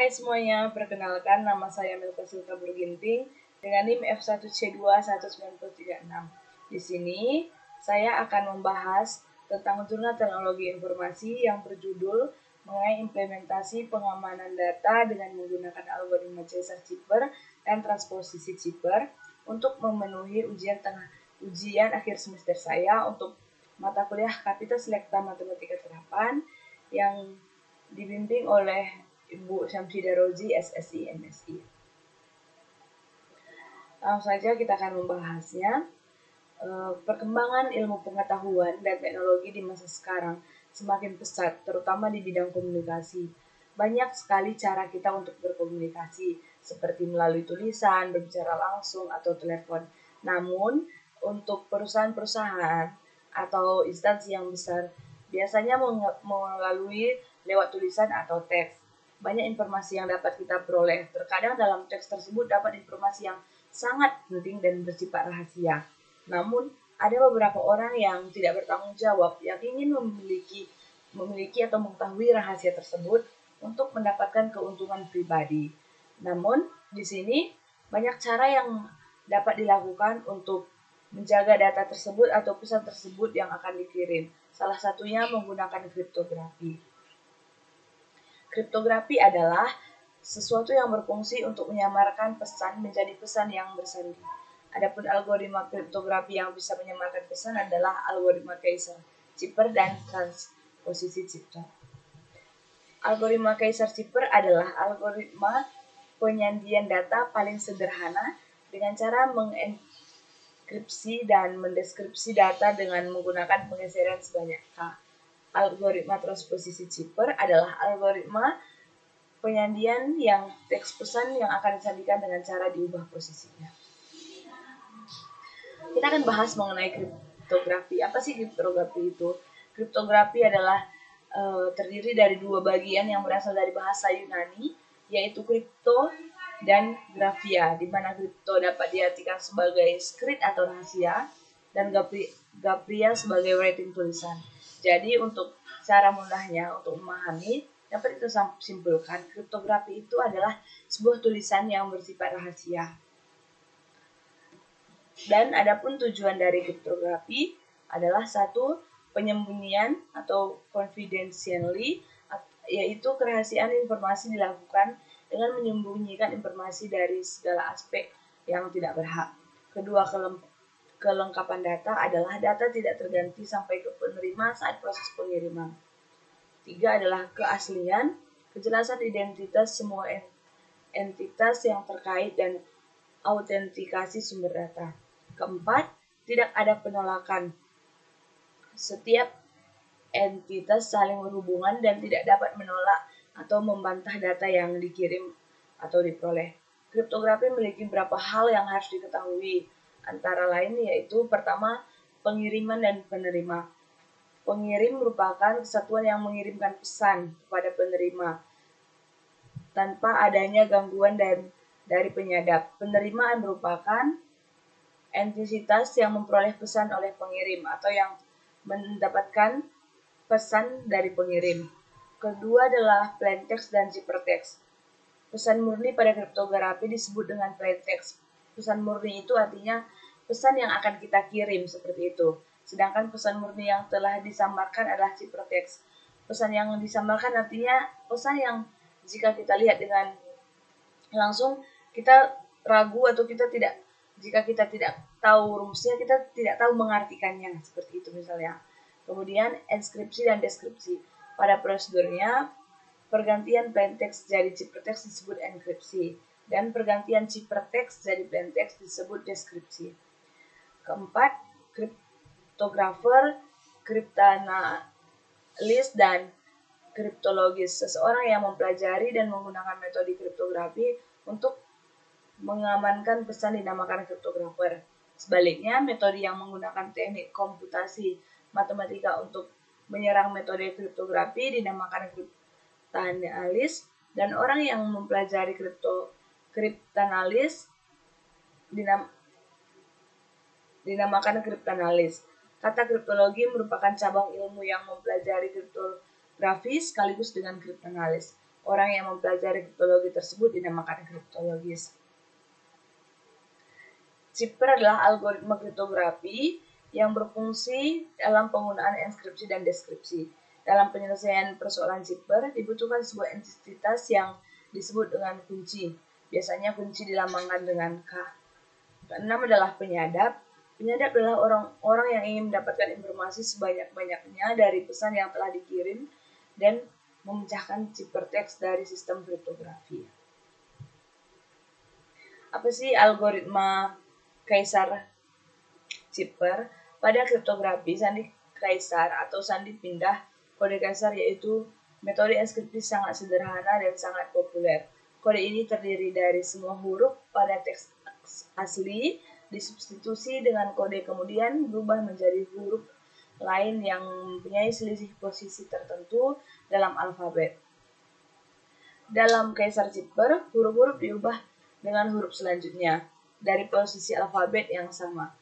Hai semuanya, perkenalkan nama saya Milka Silka Burginting dengan NIM F1C21936. Di sini saya akan membahas tentang jurnal teknologi informasi yang berjudul mengenai implementasi pengamanan data dengan menggunakan algoritma Caesar-Cipper dan transposisi Cipper untuk memenuhi ujian akhir semester saya untuk mata kuliah Kapita Selekta Matematika Terapan yang dibimbing oleh Ibu Syamsidah Rozi, SSI, MSI. Langsung saja kita akan membahasnya. Perkembangan ilmu pengetahuan dan teknologi di masa sekarang semakin pesat, terutama di bidang komunikasi. Banyak sekali cara kita untuk berkomunikasi, seperti melalui tulisan, berbicara langsung, atau telepon. Namun, untuk perusahaan-perusahaan atau instansi yang besar, biasanya melalui lewat tulisan atau teks. Banyak informasi yang dapat kita peroleh. Terkadang dalam teks tersebut dapat informasi yang sangat penting dan bersifat rahasia. Namun, ada beberapa orang yang tidak bertanggung jawab yang ingin memiliki atau mengetahui rahasia tersebut untuk mendapatkan keuntungan pribadi. Namun, di sini banyak cara yang dapat dilakukan untuk menjaga data tersebut atau pesan tersebut yang akan dikirim. Salah satunya menggunakan kriptografi. Kriptografi adalah sesuatu yang berfungsi untuk menyamarkan pesan menjadi pesan yang bersandi. Adapun algoritma kriptografi yang bisa menyamarkan pesan adalah algoritma Caesar-Cipper dan transposisi Cipper. Algoritma Caesar-Cipper adalah algoritma penyandian data paling sederhana dengan cara mengenkripsi dan mendeskripsi data dengan menggunakan penggeseran sebanyak K. Algoritma transposisi Cipper adalah algoritma penyandian yang teks pesan yang akan disandikan dengan cara diubah posisinya. Kita akan bahas mengenai kriptografi. Apa sih kriptografi itu? Kriptografi adalah terdiri dari dua bagian yang berasal dari bahasa Yunani, yaitu kripto dan grafia, di mana kripto dapat diartikan sebagai skript atau rahasia dan grafia sebagai writing tulisan. Jadi untuk cara mudahnya untuk memahami, dapat kita simpulkan kriptografi itu adalah sebuah tulisan yang bersifat rahasia. Dan adapun tujuan dari kriptografi adalah satu, penyembunyian atau confidentially, yaitu kerahasiaan informasi dilakukan dengan menyembunyikan informasi dari segala aspek yang tidak berhak. Kedua, kelengkapan data adalah data tidak terganti sampai ke penerima saat proses pengiriman. Tiga adalah keaslian, kejelasan identitas semua entitas yang terkait dan autentikasi sumber data. Keempat, tidak ada penolakan. Setiap entitas saling berhubungan dan tidak dapat menolak atau membantah data yang dikirim atau diperoleh. Kriptografi memiliki beberapa hal yang harus diketahui, antara lain yaitu pertama, pengiriman dan penerima. Pengirim merupakan kesatuan yang mengirimkan pesan kepada penerima tanpa adanya gangguan dari penyadap. Penerima merupakan entitas yang memperoleh pesan oleh pengirim atau yang mendapatkan pesan dari pengirim. Kedua adalah plaintext dan ciphertext. Pesan murni pada kriptografi disebut dengan plaintext. Pesan murni itu artinya pesan yang akan kita kirim seperti itu. Sedangkan pesan murni yang telah disamarkan adalah ciphertext. Pesan yang disamarkan artinya pesan yang jika kita lihat dengan langsung kita ragu atau jika kita tidak tahu rumusnya, kita tidak tahu mengartikannya, seperti itu misalnya. Kemudian enskripsi dan deskripsi. Pada prosedurnya, pergantian plaintext jadi ciphertext disebut enkripsi, dan pergantian ciphertext jadi plaintext disebut deskripsi. Keempat, kriptografer, kriptanalis, dan kriptologis. Seseorang yang mempelajari dan menggunakan metode kriptografi untuk mengamankan pesan dinamakan kriptografer. Sebaliknya, metode yang menggunakan teknik komputasi matematika untuk menyerang metode kriptografi dinamakan kriptanalis, dan orang yang mempelajari kriptanalis dinamakan kriptanalis. Kata kriptologi merupakan cabang ilmu yang mempelajari kriptografi sekaligus dengan kriptanalis. Orang yang mempelajari kriptologi tersebut dinamakan kriptologis. Zipper adalah algoritma kriptografi yang berfungsi dalam penggunaan enskripsi dan deskripsi. Dalam penyelesaian persoalan zipper dibutuhkan sebuah entitas yang disebut dengan kunci. Biasanya kunci dilambangkan dengan K. Keenam adalah penyadap. Penyadap adalah orang-orang yang ingin mendapatkan informasi sebanyak-banyaknya dari pesan yang telah dikirim dan memecahkan ciphertext dari sistem kriptografi. Apa sih algoritma Kaisar Zipper? Pada kriptografi, sandi Kaisar atau sandi pindah kode Kaisar yaitu metode enskripsi sangat sederhana dan sangat populer. Kode ini terdiri dari semua huruf pada teks asli disubstitusi dengan kode kemudian berubah menjadi huruf lain yang mempunyai selisih posisi tertentu dalam alfabet. Dalam Kaisar Zipper, huruf-huruf diubah dengan huruf selanjutnya dari posisi alfabet yang sama.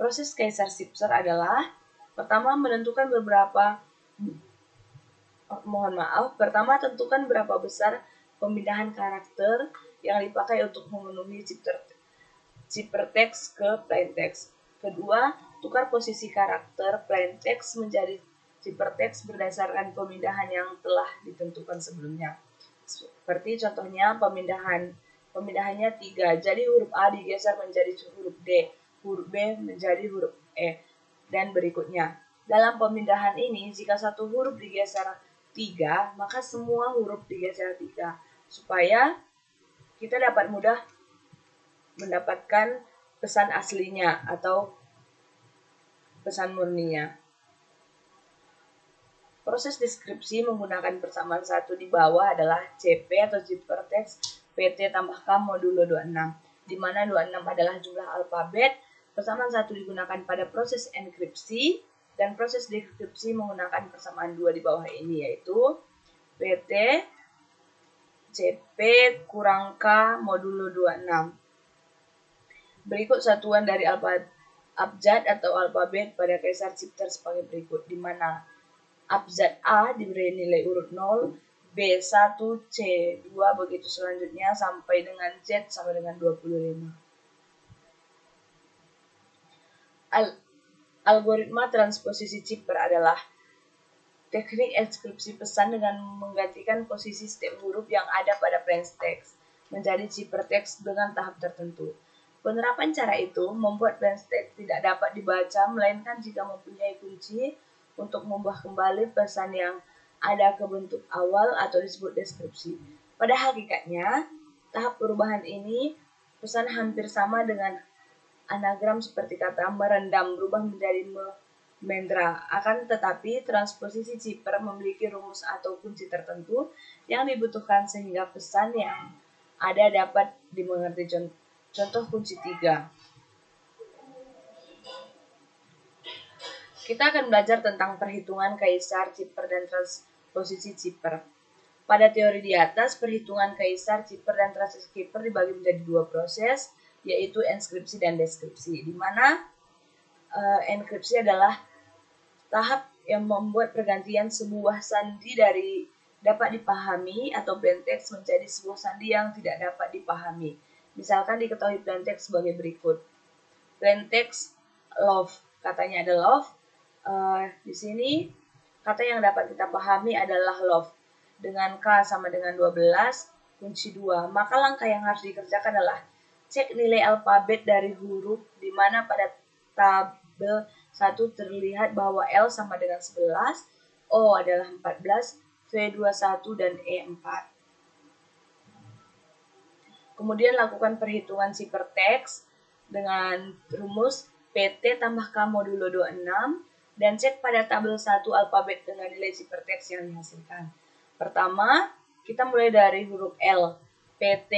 Proses Kaisar Zipper adalah pertama tentukan berapa besar pemindahan karakter yang dipakai untuk memenuhi ciphertext ke plaintext. Kedua, tukar posisi karakter plaintext menjadi ciphertext berdasarkan pemindahan yang telah ditentukan sebelumnya. Seperti contohnya pemindahannya 3, jadi huruf A digeser menjadi huruf D, huruf B menjadi huruf E, dan berikutnya. Dalam pemindahan ini, jika satu huruf digeser 3, maka semua huruf digeser 3, supaya kita dapat mudah mendapatkan pesan aslinya atau pesan murninya. Proses deskripsi menggunakan persamaan 1 di bawah adalah CP atau ciphertext PT tambah K modulo 26, di mana 26 adalah jumlah alfabet. Persamaan 1 digunakan pada proses enkripsi dan proses dekripsi menggunakan persamaan 2 di bawah ini, yaitu PT CP kurang K modulo 26. Berikut satuan dari abjad atau alfabet pada Kaisar Zipper sebagai berikut, di mana abjad A diberi nilai urut 0, B1, C2, begitu selanjutnya sampai dengan Z sama dengan 25. Algoritma transposisi Zipper adalah teknik enskripsi pesan dengan menggantikan posisi setiap huruf yang ada pada plaintext menjadi ciphertext dengan tahap tertentu. Penerapan cara itu membuat plaintext tidak dapat dibaca melainkan jika mempunyai kunci untuk mengubah kembali pesan yang ada ke bentuk awal atau disebut deskripsi. Pada hakikatnya, tahap perubahan ini pesan hampir sama dengan anagram seperti kata merendam berubah menjadi mendra. Akan tetapi, transposisi Zipper memiliki rumus atau kunci tertentu yang dibutuhkan sehingga pesan yang ada dapat dimengerti. Contoh kunci 3. Kita akan belajar tentang perhitungan Kaisar Zipper dan transposisi Zipper. Pada teori di atas, perhitungan Kaisar Zipper dan transposisi Zipper dibagi menjadi 2 proses, yaitu enskripsi dan deskripsi, di mana enkripsi adalah tahap yang membuat pergantian sebuah sandi dari dapat dipahami atau plaintext menjadi sebuah sandi yang tidak dapat dipahami. Misalkan diketahui plaintext sebagai berikut. Plaintext love, katanya ada love. Di sini kata yang dapat kita pahami adalah love. Dengan K sama dengan 12, kunci 2. Maka langkah yang harus dikerjakan adalah cek nilai alfabet dari huruf, di mana pada tabel 1 terlihat bahwa L sama dengan 11, O adalah 14, V 21, dan E 4. Kemudian lakukan perhitungan ciphertext dengan rumus PT tambah K modulo 26 dan cek pada tabel 1 alfabet dengan nilai ciphertext yang dihasilkan. Pertama, kita mulai dari huruf L, PT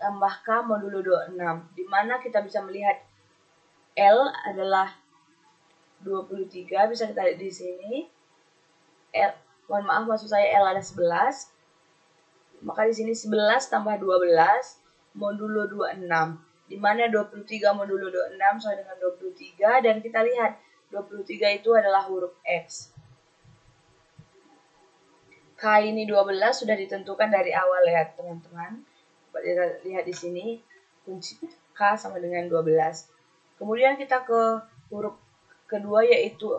tambah K modulo 26, di mana kita bisa melihat L adalah 23, bisa kita lihat di sini. Maksud saya L ada 11. Maka di sini 11 tambah 12 modulo 26, di mana 23 modulo 26 sama dengan 23, dan kita lihat 23 itu adalah huruf X. K ini 12 sudah ditentukan dari awal ya teman-teman. Lihat di sini kunci K sama dengan 12. Kemudian kita ke huruf kedua yaitu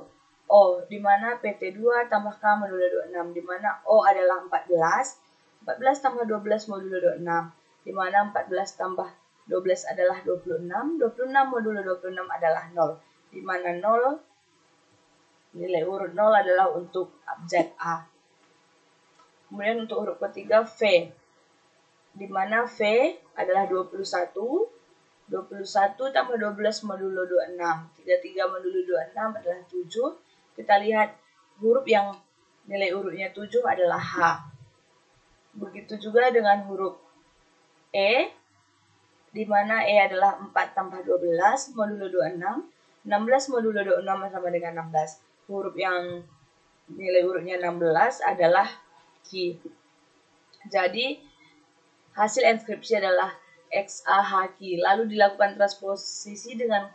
O, di mana PT2 tambah K modulo 26, di mana O adalah 14, 14 tambah 12 modulo 26, di mana 14 tambah 12 adalah 26, 26 modulo 26 adalah 0, di mana 0, nilai urut 0 adalah untuk abjad A. Kemudian untuk huruf ketiga V, di mana V adalah 21, 21 tambah 12 modulo 26, 33 modulo 26 adalah 7. Kita lihat huruf yang nilai urutnya 7 adalah H. Begitu juga dengan huruf E, di mana E adalah 4 tambah 12 modulo 26, 16 modulo 26 sama dengan 16. Huruf yang nilai urutnya 16 adalah Q. Jadi hasil enskripsi adalah XAHQ. Lalu dilakukan transposisi dengan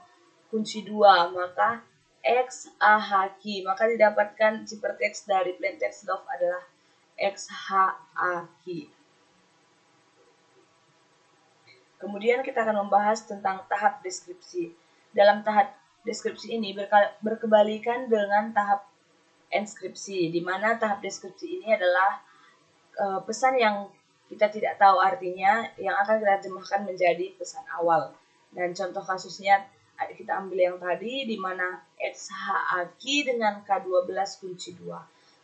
kunci 2, maka XAHQ. Maka didapatkan ciphertext dari plaintext love adalah XHAQ. Kemudian kita akan membahas tentang tahap deskripsi. Dalam tahap deskripsi ini berkebalikan dengan tahap enskripsi, di mana tahap deskripsi ini adalah pesan yang kita tidak tahu artinya yang akan kita terjemahkan menjadi pesan awal. Dan contoh kasusnya kita ambil yang tadi, di mana XHAQ dengan K12 kunci 2.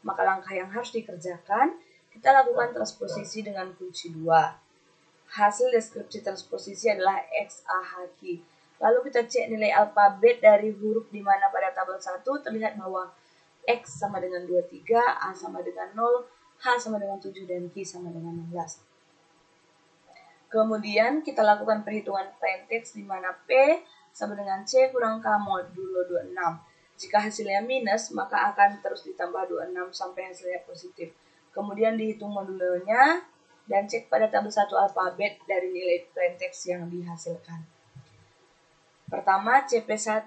Maka langkah yang harus dikerjakan, kita lakukan transposisi dengan kunci 2. Hasil deskripsi transposisi adalah XAHQ. Lalu kita cek nilai alfabet dari huruf di mana pada tabel 1 terlihat bahwa X sama dengan 23, A sama dengan 0, H sama dengan 7, dan Q sama dengan 16. Kemudian kita lakukan perhitungan plaintext di mana P sama dengan C kurang K modulo 26. Jika hasilnya minus, maka akan terus ditambah 26 sampai hasilnya positif. Kemudian dihitung modulonya dan cek pada tabel 1 alfabet dari nilai plaintext yang dihasilkan. Pertama, CP1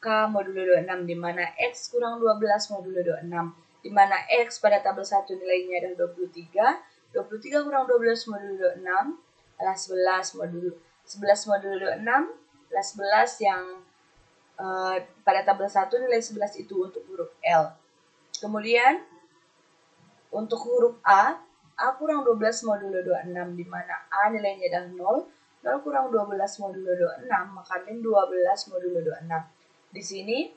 K modulo 26, di mana X kurang 12 modulo 26, di mana X pada tabel 1 nilainya adalah 23, 23 kurang 12 modulo 26 adalah 11 modulo 26 adalah 11 yang pada tabel 1 nilai 11 itu untuk huruf L. Kemudian untuk huruf A kurang 12 modulo 26, di mana A nilainya adalah 0, 0 kurang 12 modulo 26, maka min 12 modulo 26. Di sini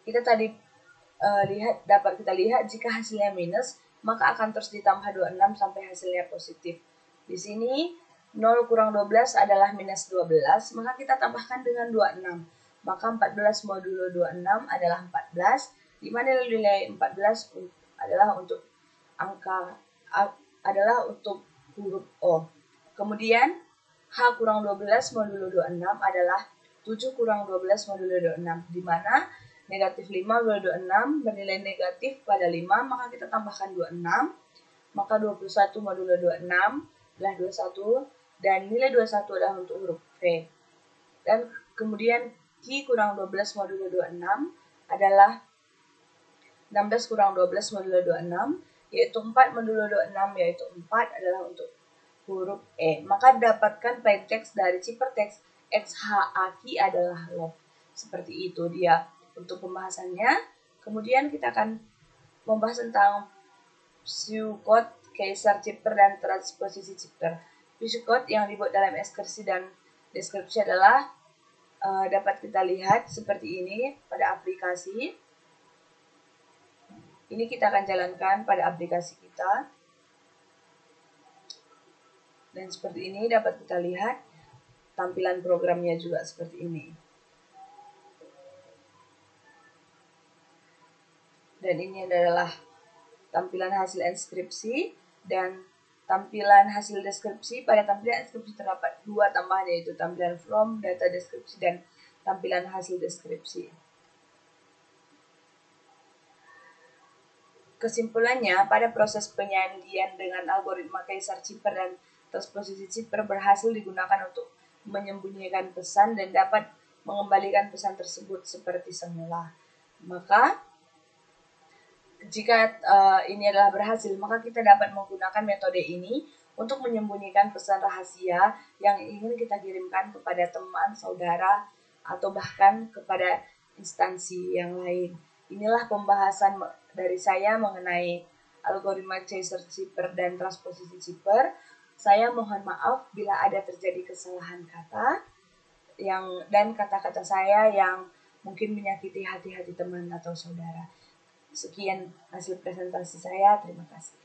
kita tadi dapat kita lihat jika hasilnya minus, maka akan terus ditambah 26 sampai hasilnya positif. Di sini 0 kurang 12 adalah minus 12, maka kita tambahkan dengan 26. Maka 14 modulo 26 adalah 14, di mana nilai 14 adalah untuk untuk huruf O. Kemudian H kurang 12 modulo 26 adalah 7 kurang 12 modulo 26, di mana negatif 5 modulo 26 bernilai negatif pada 5, maka kita tambahkan 26, maka 21 modulo 26 adalah 21, dan nilai 21 adalah untuk huruf V. Dan kemudian Q kurang 12 modulo 26 adalah 16 kurang 12 modulo 26, yaitu 4 modulo 26, yaitu 4 adalah untuk huruf E. Maka dapatkan plaintext dari ciphertext XHAQ adalah love. Seperti itu dia untuk pembahasannya. Kemudian kita akan membahas tentang pseudocode, Kaiser Chipper, dan transposisi Chipper. Pseudocode yang dibuat dalam enskripsi dan deskripsi adalah dapat kita lihat seperti ini pada aplikasi. Ini kita akan jalankan pada aplikasi kita. Dan seperti ini dapat kita lihat tampilan programnya juga seperti ini. Dan ini adalah tampilan hasil enskripsi, dan tampilan hasil deskripsi. Pada tampilan enskripsi terdapat 2 tambahan, yaitu tampilan from, data deskripsi, dan tampilan hasil deskripsi. Kesimpulannya, pada proses penyandian dengan algoritma Kaiser Chipper dan transposisi Chipper berhasil digunakan untuk menyembunyikan pesan dan dapat mengembalikan pesan tersebut seperti semula. Maka, Jika ini adalah berhasil, maka kita dapat menggunakan metode ini untuk menyembunyikan pesan rahasia yang ingin kita kirimkan kepada teman, saudara, atau bahkan kepada instansi yang lain. Inilah pembahasan dari saya mengenai algoritma Chaser-Shipper dan transposisi Shipper. Saya mohon maaf bila ada terjadi kesalahan kata dan kata-kata saya yang mungkin menyakiti hati-hati teman atau saudara. Sekian hasil presentasi saya, terima kasih.